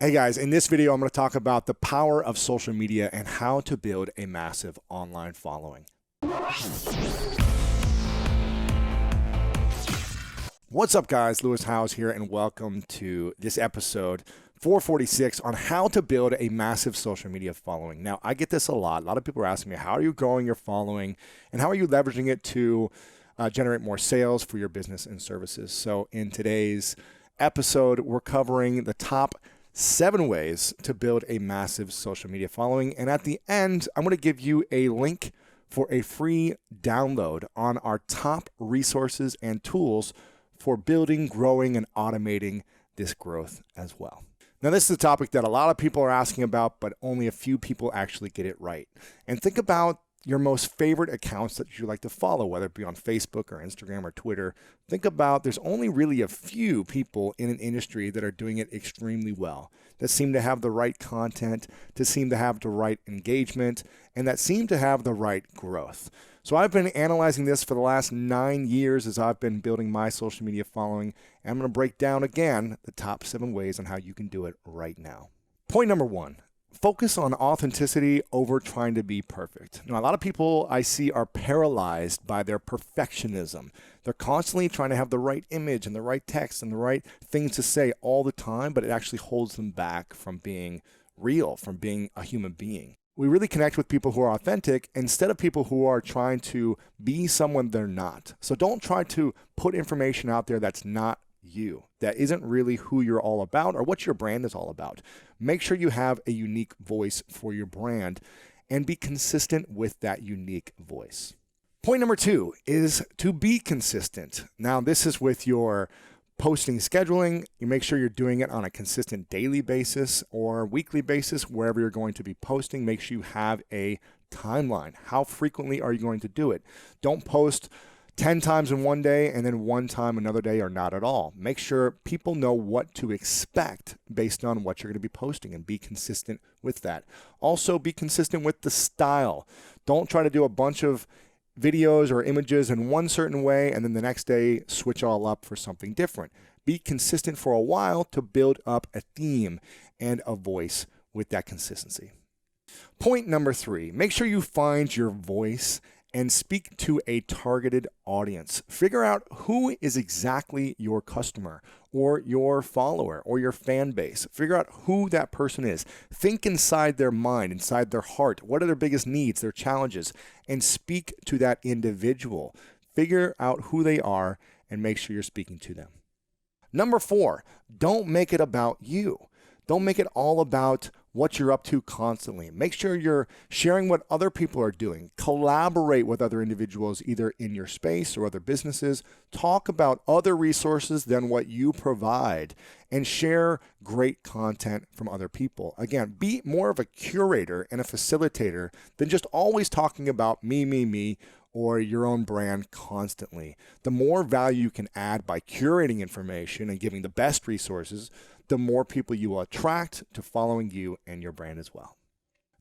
Hey guys, in this video, I'm going to talk about the power of social media and how to build a massive online following. What's up guys, Lewis Howes here and welcome to this episode 446 on how to build a massive social media following. Now, I get this a lot. A lot of people are asking me, how are you growing your following and how are you leveraging it to generate more sales for your business and services? So in today's episode, we're covering the top 7 ways to build a massive social media following. And at the end, I'm going to give you a link for a free download on our top resources and tools for building, growing, and automating this growth as well. Now, this is a topic that a lot of people are asking about, but only a few people actually get it right. And think about your most favorite accounts that you like to follow, whether it be on Facebook or Instagram or Twitter. Think about there's only really a few people in an industry that are doing it extremely well, that seem to have the right content, that seem to have the right engagement, and that seem to have the right growth. So I've been analyzing this for the last 9 years as I've been building my social media following, and I'm going to break down again the top 7 ways on how you can do it right now. Point number 1. Focus on authenticity over trying to be perfect. Now, a lot of people I see are paralyzed by their perfectionism. They're constantly trying to have the right image and the right text and the right things to say all the time, but it actually holds them back from being real, from being a human being. We really connect with people who are authentic instead of people who are trying to be someone they're not. So don't try to put information out there that's not you, that isn't really who you're all about or what your brand is all about. Make sure you have a unique voice for your brand and be consistent with that unique voice. Point number 2 is to be consistent. Now, this is with your posting scheduling. You make sure you're doing it on a consistent daily basis or weekly basis, wherever you're going to be posting. Make sure you have a timeline. How frequently are you going to do it? Don't post 10 times in one day and then 1 time another day or not at all. Make sure people know what to expect based on what you're going to be posting and be consistent with that. Also, be consistent with the style. Don't try to do a bunch of videos or images in one certain way and then the next day switch all up for something different. Be consistent for a while to build up a theme and a voice with that consistency. Point number 3, make sure you find your voice and speak to a targeted audience. Figure out who is exactly your customer or your follower or your fan base. Figure out who that person is. Think inside their mind, inside their heart. What are their biggest needs, their challenges, and speak to that individual. Figure out who they are and make sure you're speaking to them. Number 4, don't make it about you. Don't make it all about what you're up to constantly. Make sure you're sharing what other people are doing. Collaborate with other individuals, either in your space or other businesses. Talk about other resources than what you provide and share great content from other people. Again, be more of a curator and a facilitator than just always talking about me, or your own brand constantly. The more value you can add by curating information and giving the best resources, the more people you will attract to following you and your brand as well.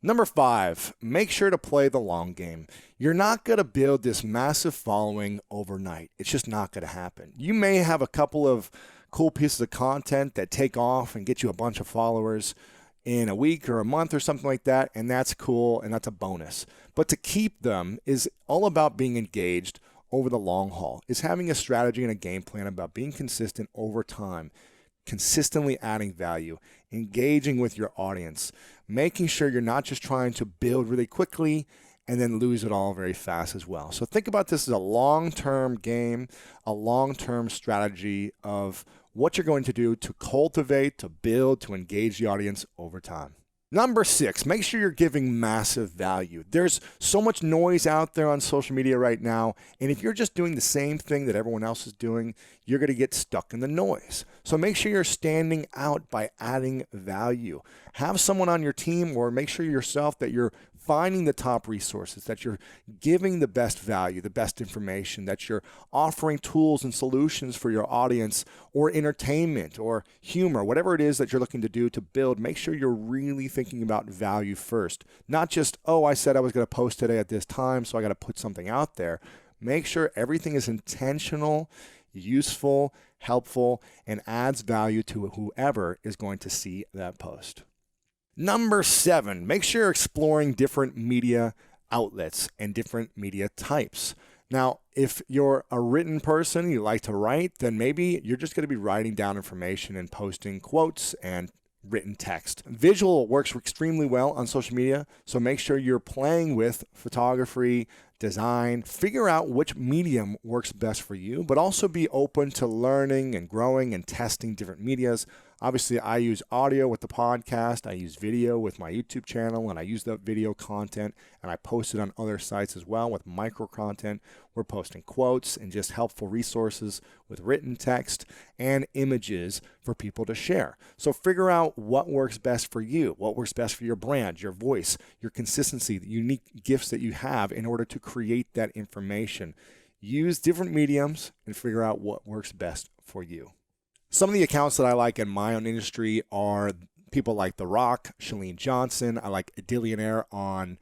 Number 5, make sure to play the long game. You're not going to build this massive following overnight. It's just not going to happen. You may have a couple of cool pieces of content that take off and get you a bunch of followers in a week or a month or something like that, and that's cool and that's a bonus. But to keep them is all about being engaged over the long haul. It's having a strategy and a game plan about being consistent over time, consistently adding value, engaging with your audience, making sure you're not just trying to build really quickly and then lose it all very fast as well. So think about this as a long-term game, a long-term strategy of what you're going to do to cultivate, to build, to engage the audience over time. Number 6, make sure you're giving massive value. There's so much noise out there on social media right now, and if you're just doing the same thing that everyone else is doing, you're going to get stuck in the noise. So make sure you're standing out by adding value. Have someone on your team or make sure yourself that you're finding the top resources, that you're giving the best value, the best information, that you're offering tools and solutions for your audience or entertainment or humor, whatever it is that you're looking to do to build. Make sure you're really thinking about value first, not just, oh, I said I was going to post today at this time, so I got to put something out there. Make sure everything is intentional, useful, helpful, and adds value to whoever is going to see that post. Number 7, make sure you're exploring different media outlets and different media types. Now, if you're a written person, you like to write, then maybe you're just going to be writing down information and posting quotes and written text. Visual works extremely well on social media, so make sure you're playing with photography, design, figure out which medium works best for you, but also be open to learning and growing and testing different medias. Obviously, I use audio with the podcast, I use video with my YouTube channel, and I use the video content, and I post it on other sites as well with micro content. We're posting quotes and just helpful resources with written text and images for people to share. So figure out what works best for you, what works best for your brand, your voice, your consistency, the unique gifts that you have in order to create that information. Use different mediums and figure out what works best for you. Some of the accounts that I like in my own industry are people like The Rock, Chalene Johnson. I like Adillionaire on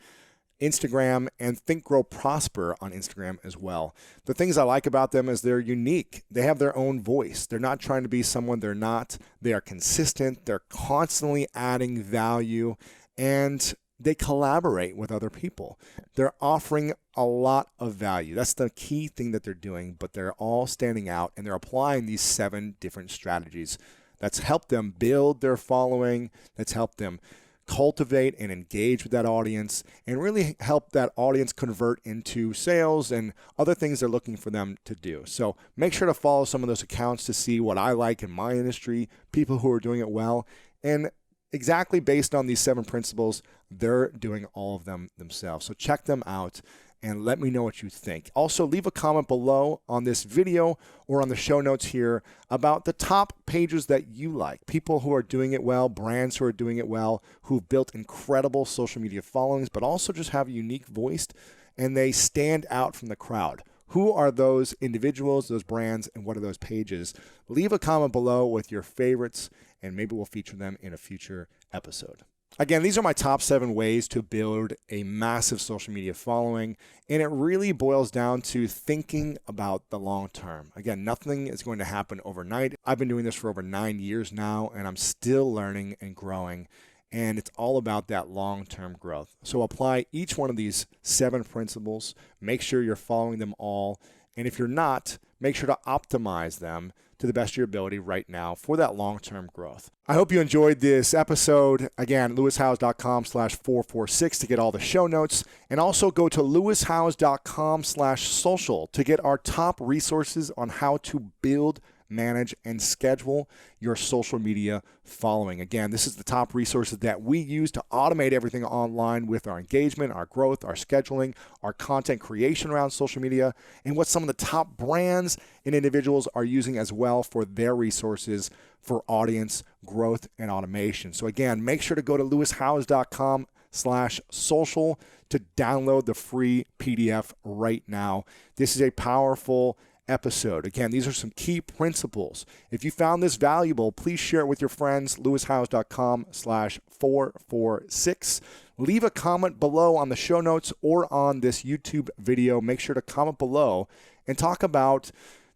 Instagram, and Think Grow Prosper on Instagram as well. The things I like about them is they're unique. They have their own voice. They're not trying to be someone they're not. They are consistent. They're constantly adding value, and they collaborate with other people. They're offering a lot of value. That's the key thing that they're doing, but they're all standing out, and they're applying these 7 different strategies that's helped them build their following, that's helped them cultivate and engage with that audience, and really help that audience convert into sales and other things they're looking for them to do. So make sure to follow some of those accounts to see what I like in my industry, people who are doing it well, and exactly based on these 7 principles, they're doing all of them themselves. So check them out and let me know what you think. Also, leave a comment below on this video or on the show notes here about the top pages that you like. People who are doing it well, brands who are doing it well, who've built incredible social media followings, but also just have a unique voice and they stand out from the crowd. Who are those individuals, those brands, and what are those pages? Leave a comment below with your favorites, and maybe we'll feature them in a future episode. Again, these are my top 7 ways to build a massive social media following, and it really boils down to thinking about the long term. Again, nothing is going to happen overnight. I've been doing this for over 9 years now, and I'm still learning and growing, and it's all about that long-term growth. So apply each one of these 7 principles. Make sure you're following them all, and if you're not, make sure to optimize them to the best of your ability right now for that long-term growth. I hope you enjoyed this episode. Again, lewishowes.com/446 to get all the show notes. And also go to lewishowes.com/social to get our top resources on how to build, manage, and schedule your social media following. Again, this is the top resources that we use to automate everything online with our engagement, our growth, our scheduling, our content creation around social media, and what some of the top brands and individuals are using as well for their resources for audience growth and automation. So again, make sure to go to lewishowes.com/social to download the free PDF right now. This is a powerful episode. Again, these are some key principles. If you found this valuable, please share it with your friends. lewishowes.com/446. Leave a comment below on the show notes or on this YouTube video. Make sure to comment below and talk about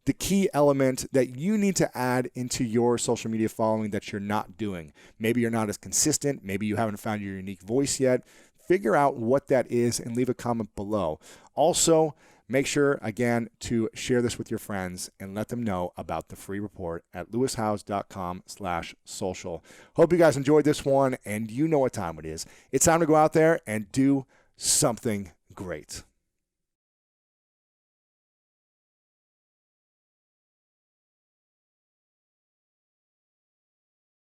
the key element that you need to add into your social media following that you're not doing. Maybe you're not as consistent. Maybe you haven't found your unique voice yet. Figure out what that is and leave a comment below. Also, make sure, again, to share this with your friends and let them know about the free report at lewishowes.com/social. Hope you guys enjoyed this one, and you know what time it is. It's time to go out there and do something great.